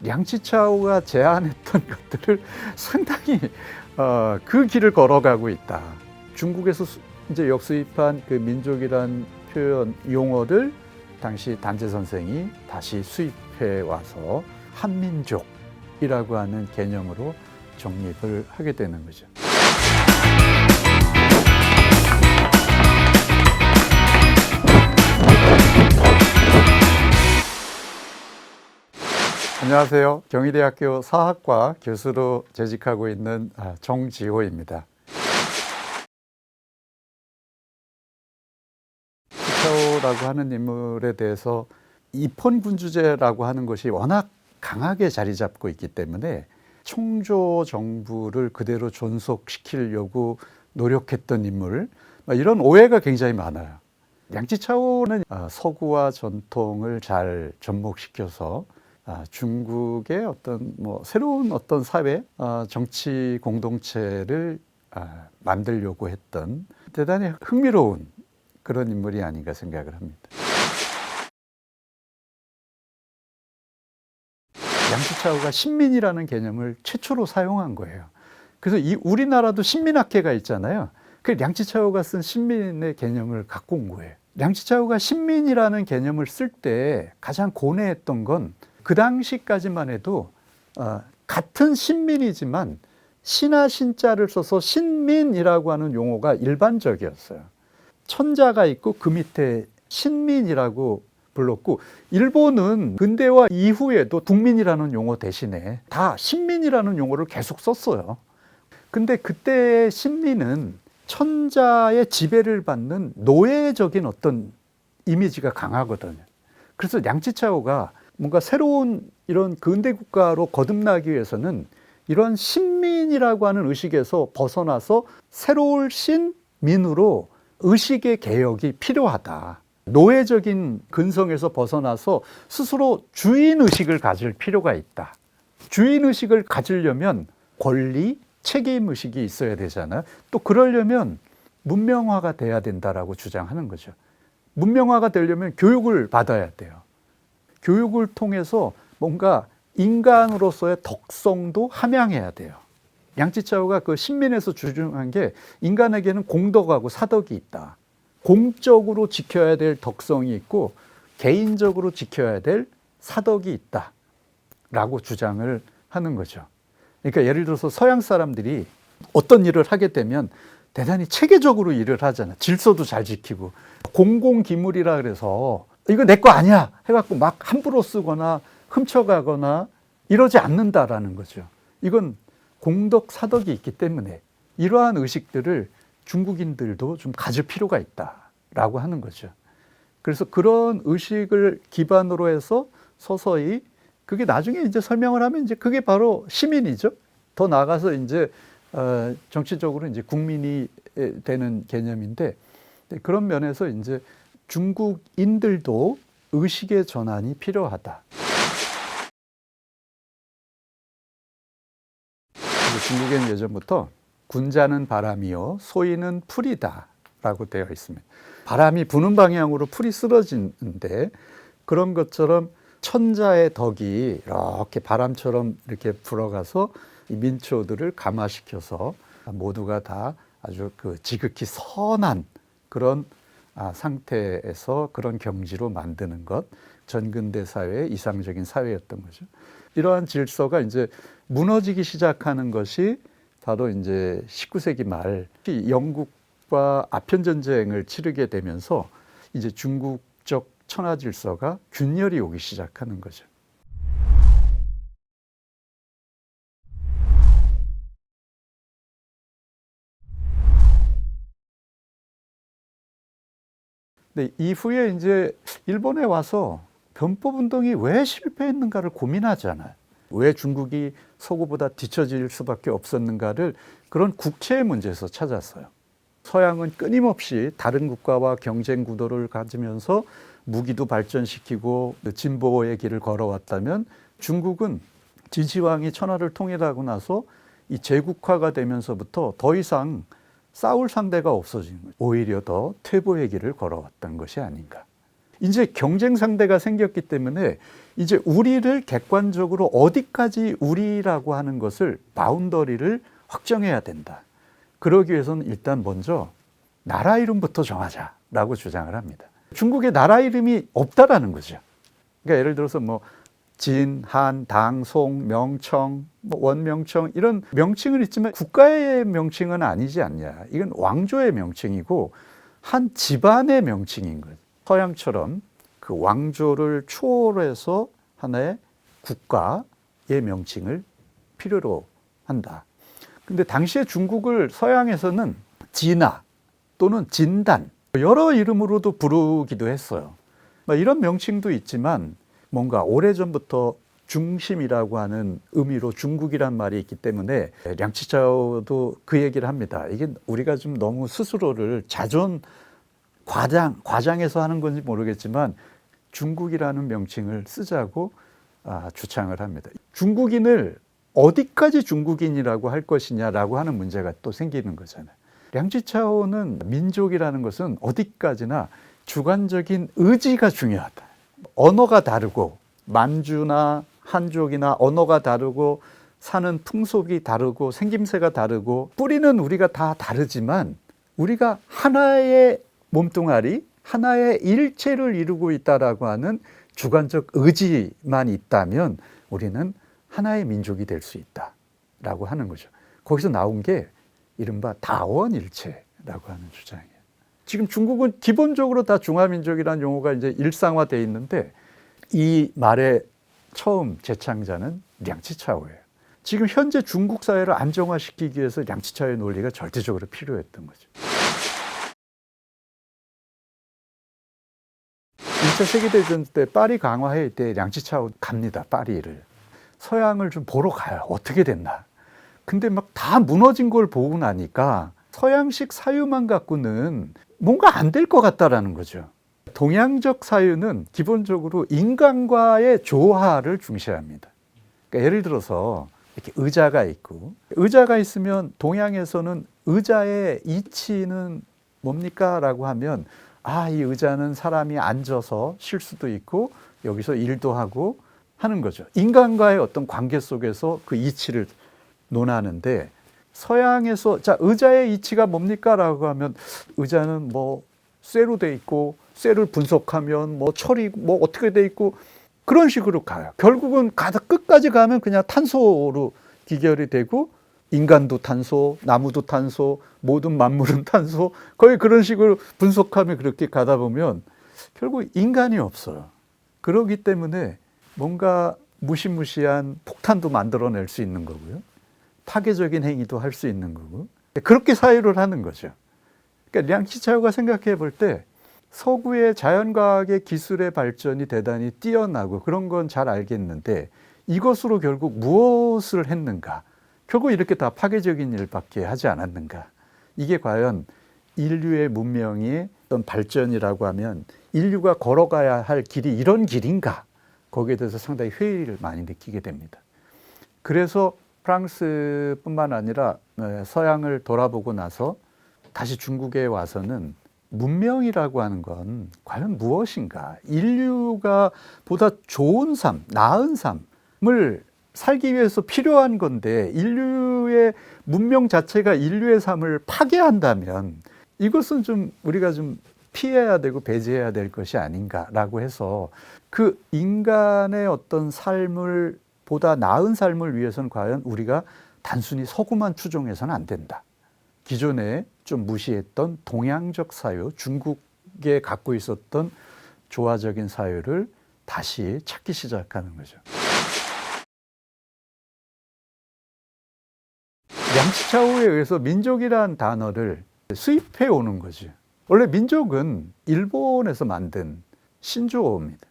량치차오가 제안했던 것들을 상당히 그 길을 걸어가고 있다. 중국에서 이제 역수입한 그 민족이란 표현 용어를 당시 단재 선생이 다시 수입해 와서 한민족이라고 하는 개념으로 정립을 하게 되는 거죠. 안녕하세요. 경희대학교 사학과 교수로 재직하고 있는 정지호입니다. 치차오라고 하는 인물에 대해서 입헌군주제라고 하는 것이 워낙 강하게 자리 잡고 있기 때문에 총조 정부를 그대로 존속시키려고 노력했던 인물, 이런 오해가 굉장히 많아요. 량치차오는 서구와 전통을 잘 접목시켜서 중국의 어떤 새로운 어떤 사회, 정치 공동체를 만들려고 했던 대단히 흥미로운 그런 인물이 아닌가 생각을 합니다. 량치차오가 신민이라는 개념을 최초로 사용한 거예요. 그래서 우리나라도 신민학회가 있잖아요. 그 량치차오가 쓴 신민의 개념을 갖고 온 거예요. 량치차오가 신민이라는 개념을 쓸 때 가장 고뇌했던 건 그 당시까지만 해도 같은 신민이지만 신하 신자를 써서 신민이라고 하는 용어가 일반적이었어요. 천자가 있고 그 밑에 신민이라고 불렀고, 일본은 근대화 이후에도 국민이라는 용어 대신에 다 신민이라는 용어를 계속 썼어요. 근데 그때의 신민은 천자의 지배를 받는 노예적인 어떤 이미지가 강하거든요. 그래서 량치차오가 뭔가 새로운 이런 근대 국가로 거듭나기 위해서는 이런 신민이라고 하는 의식에서 벗어나서 새로운 신민으로 의식의 개혁이 필요하다. 노예적인 근성에서 벗어나서 스스로 주인의식을 가질 필요가 있다. 주인의식을 가지려면 권리, 책임의식이 있어야 되잖아요. 또 그러려면 문명화가 돼야 된다라고 주장하는 거죠. 문명화가 되려면 교육을 받아야 돼요. 교육을 통해서 뭔가 인간으로서의 덕성도 함양해야 돼요. 량치차오가 그 신민에서 주장한 게 인간에게는 공덕하고 사덕이 있다. 공적으로 지켜야 될 덕성이 있고 개인적으로 지켜야 될 사덕이 있다 라고 주장을 하는 거죠. 그러니까 예를 들어서 서양 사람들이 어떤 일을 하게 되면 대단히 체계적으로 일을 하잖아요. 질서도 잘 지키고. 공공기물이라 그래서 이거 내 거 아니야 해갖고 막 함부로 쓰거나 훔쳐가거나 이러지 않는다라는 거죠. 이건 공덕 사덕이 있기 때문에 이러한 의식들을 중국인들도 좀 가질 필요가 있다라고 하는 거죠. 그래서 그런 의식을 기반으로 해서 서서히 그게 나중에 이제 설명을 하면 이제 그게 바로 시민이죠. 더 나아가서 이제 정치적으로 이제 국민이 되는 개념인데, 그런 면에서 이제 중국인들도 의식의 전환이 필요하다. 중국에는 예전부터 군자는 바람이요 소인은 풀이다 라고 되어 있습니다. 바람이 부는 방향으로 풀이 쓰러지는데, 그런 것처럼 천자의 덕이 이렇게 바람처럼 이렇게 불어가서 이 민초들을 감화시켜서 모두가 다 아주 그 지극히 선한 그런 상태에서 그런 경지로 만드는 것, 전근대 사회의 이상적인 사회였던 거죠. 이러한 질서가 이제 무너지기 시작하는 것이 바로 이제 19세기 말 영국과 아편 전쟁을 치르게 되면서 이제 중국적 천하 질서가 균열이 오기 시작하는 거죠. 근데 이후에 이제 일본에 와서 변법 운동이 왜 실패했는가를 고민하잖아요. 왜 중국이 서구보다 뒤처질 수밖에 없었는가를 그런 국채의 문제에서 찾았어요. 서양은 끊임없이 다른 국가와 경쟁 구도를 가지면서 무기도 발전시키고 진보의 길을 걸어왔다면, 중국은 진시황이 천하를 통일하고 나서 이 제국화가 되면서부터 더 이상 싸울 상대가 없어진 거예요. 오히려 더 퇴보의 길을 걸어왔던 것이 아닌가. 이제 경쟁 상대가 생겼기 때문에 이제 우리를 객관적으로 어디까지 우리라고 하는 것을 바운더리를 확정해야 된다. 그러기 위해서는 일단 먼저 나라 이름부터 정하자라고 주장을 합니다. 중국에 나라 이름이 없다라는 거죠. 그러니까 예를 들어서 뭐 진, 한, 당, 송, 명청, 뭐 원명청 이런 명칭은 있지만 국가의 명칭은 아니지 않냐. 이건 왕조의 명칭이고 한 집안의 명칭인 거죠. 서양처럼 그 왕조를 초월해서 하나의 국가의 명칭을 필요로 한다. 근데 당시에 중국을 서양에서는 진화 또는 진단 여러 이름으로도 부르기도 했어요. 이런 명칭도 있지만 뭔가 오래전부터 중심이라고 하는 의미로 중국이란 말이 있기 때문에 량치자오도 그 얘기를 합니다. 이게 우리가 좀 너무 스스로를 과장해서 하는 건지 모르겠지만 중국이라는 명칭을 쓰자고 주창을 합니다. 중국인을 어디까지 중국인이라고 할 것이냐라고 하는 문제가 또 생기는 거잖아요. 량치자오는 민족이라는 것은 어디까지나 주관적인 의지가 중요하다. 언어가 다르고 만주나 한족이나 언어가 다르고 사는 풍속이 다르고 생김새가 다르고 뿌리는 우리가 다 다르지만 우리가 하나의 몸뚱아리, 하나의 일체를 이루고 있다라고 하는 주관적 의지만 있다면 우리는 하나의 민족이 될 수 있다라고 하는 거죠. 거기서 나온 게 이른바 다원일체라고 하는 주장이에요. 지금 중국은 기본적으로 다 중화민족이라는 용어가 이제 일상화되어 있는데 이 말의 처음 제창자는 량치차오예요. 지금 현재 중국 사회를 안정화시키기 위해서 량치차오의 논리가 절대적으로 필요했던 거죠. 1차 세계대전 때 파리 강화회의 때 량치차오 갑니다. 파리를. 서양을 좀 보러 가요. 어떻게 됐나. 근데 막 다 무너진 걸 보고 나니까 서양식 사유만 갖고는 뭔가 안 될 것 같다라는 거죠. 동양적 사유는 기본적으로 인간과의 조화를 중시합니다. 그러니까 예를 들어서 이렇게 의자가 있고 의자가 있으면 동양에서는 의자의 이치는 뭡니까? 라고 하면 이 의자는 사람이 앉아서 쉴 수도 있고 여기서 일도 하고 하는 거죠. 인간과의 어떤 관계 속에서 그 이치를 논하는데 서양에서 자 의자의 이치가 뭡니까? 라고 하면 의자는 뭐 쇠로 돼 있고 쇠를 분석하면 뭐 철이 뭐 어떻게 돼 있고 그런 식으로 가요. 결국은 끝까지 가면 그냥 탄소로 귀결이 되고 인간도 탄소, 나무도 탄소, 모든 만물은 탄소 거의 그런 식으로 분석하면 그렇게 가다 보면 결국 인간이 없어요. 그렇기 때문에 뭔가 무시무시한 폭탄도 만들어낼 수 있는 거고요. 파괴적인 행위도 할 수 있는 거고 그렇게 사유를 하는 거죠. 그러니까 량치차오가 생각해 볼 때 서구의 자연과학의 기술의 발전이 대단히 뛰어나고 그런 건 잘 알겠는데 이것으로 결국 무엇을 했는가? 결국 이렇게 다 파괴적인 일밖에 하지 않았는가? 이게 과연 인류의 문명의 어떤 발전이라고 하면 인류가 걸어가야 할 길이 이런 길인가? 거기에 대해서 상당히 회의를 많이 느끼게 됩니다. 그래서 프랑스뿐만 아니라 서양을 돌아보고 나서 다시 중국에 와서는 문명이라고 하는 건 과연 무엇인가? 인류가 보다 좋은 삶, 나은 삶을 살기 위해서 필요한 건데 인류의 문명 자체가 인류의 삶을 파괴한다면 이것은 좀 우리가 좀 피해야 되고 배제해야 될 것이 아닌가라고 해서 그 인간의 어떤 삶을 보다 나은 삶을 위해서는 과연 우리가 단순히 서구만 추종해서는 안 된다. 기존에 좀 무시했던 동양적 사유, 중국에 갖고 있었던 조화적인 사유를 다시 찾기 시작하는 거죠. 량치차오에 의해서 민족이라는 단어를 수입해 오는 거죠. 원래 민족은 일본에서 만든 신조어입니다.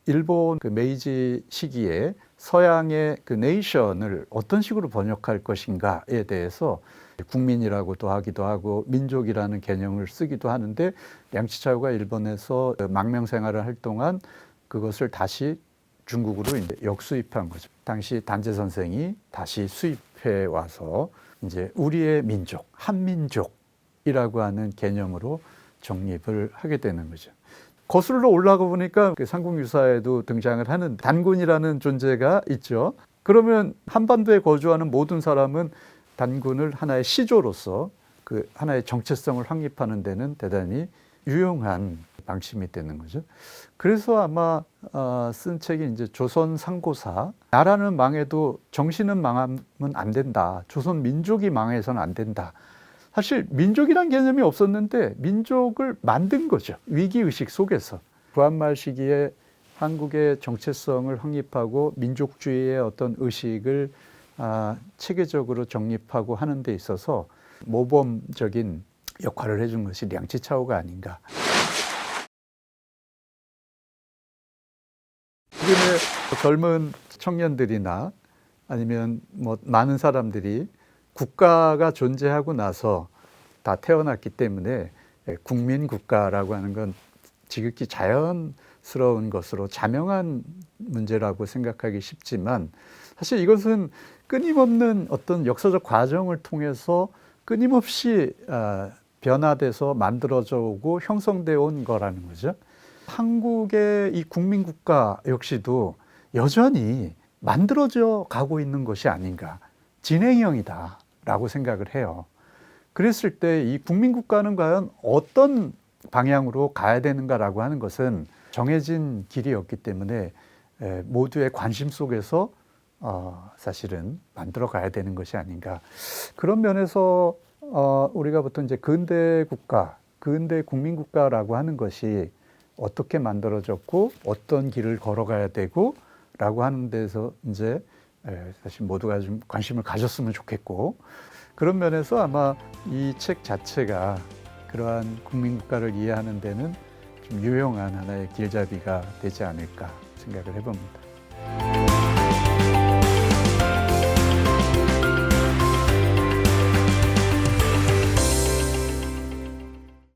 일본 그 메이지 시기에 서양의 그 네이션을 어떤 식으로 번역할 것인가에 대해서 국민이라고도 하기도 하고 민족이라는 개념을 쓰기도 하는데 량치차오가 일본에서 망명 생활을 할 동안 그것을 다시 중국으로 이제 역수입한 거죠. 당시 단재 선생이 다시 수입해 와서 이제 우리의 민족, 한민족이라고 하는 개념으로 정립을 하게 되는 거죠. 거슬러 올라가 보니까 그 삼국유사에도 등장을 하는 단군이라는 존재가 있죠. 그러면 한반도에 거주하는 모든 사람은 단군을 하나의 시조로서 그 하나의 정체성을 확립하는 데는 대단히 유용한 방침이 되는 거죠. 그래서 아마 쓴 책이 이제 조선 상고사. 나라는 망해도 정신은 망하면 안 된다. 조선 민족이 망해서는 안 된다. 사실 민족이란 개념이 없었는데 민족을 만든 거죠. 위기의식 속에서. 부한말 시기에 한국의 정체성을 확립하고 민족주의의 어떤 의식을 체계적으로 정립하고 하는 데 있어서 모범적인 역할을 해준 것이 량치차오가 아닌가. 지금의 젊은 청년들이나 아니면 뭐 많은 사람들이 국가가 존재하고 나서 다 태어났기 때문에 국민국가라고 하는 건 지극히 자연스러운 것으로 자명한 문제라고 생각하기 쉽지만 사실 이것은 끊임없는 어떤 역사적 과정을 통해서 끊임없이 변화돼서 만들어져 오고 형성되어 온 거라는 거죠. 한국의 이 국민국가 역시도 여전히 만들어져 가고 있는 것이 아닌가, 진행형이다라고 생각을 해요. 그랬을 때 이 국민국가는 과연 어떤 방향으로 가야 되는가라고 하는 것은 정해진 길이 없기 때문에 모두의 관심 속에서 사실은 만들어 가야 되는 것이 아닌가. 그런 면에서 우리가 보통 이제 근대 국가, 근대 국민국가라고 하는 것이 어떻게 만들어졌고 어떤 길을 걸어가야 되고 라고 하는 데서 이제 사실 모두가 좀 관심을 가졌으면 좋겠고, 그런 면에서 아마 이 책 자체가 그러한 국민국가를 이해하는 데는 좀 유용한 하나의 길잡이가 되지 않을까 생각을 해봅니다.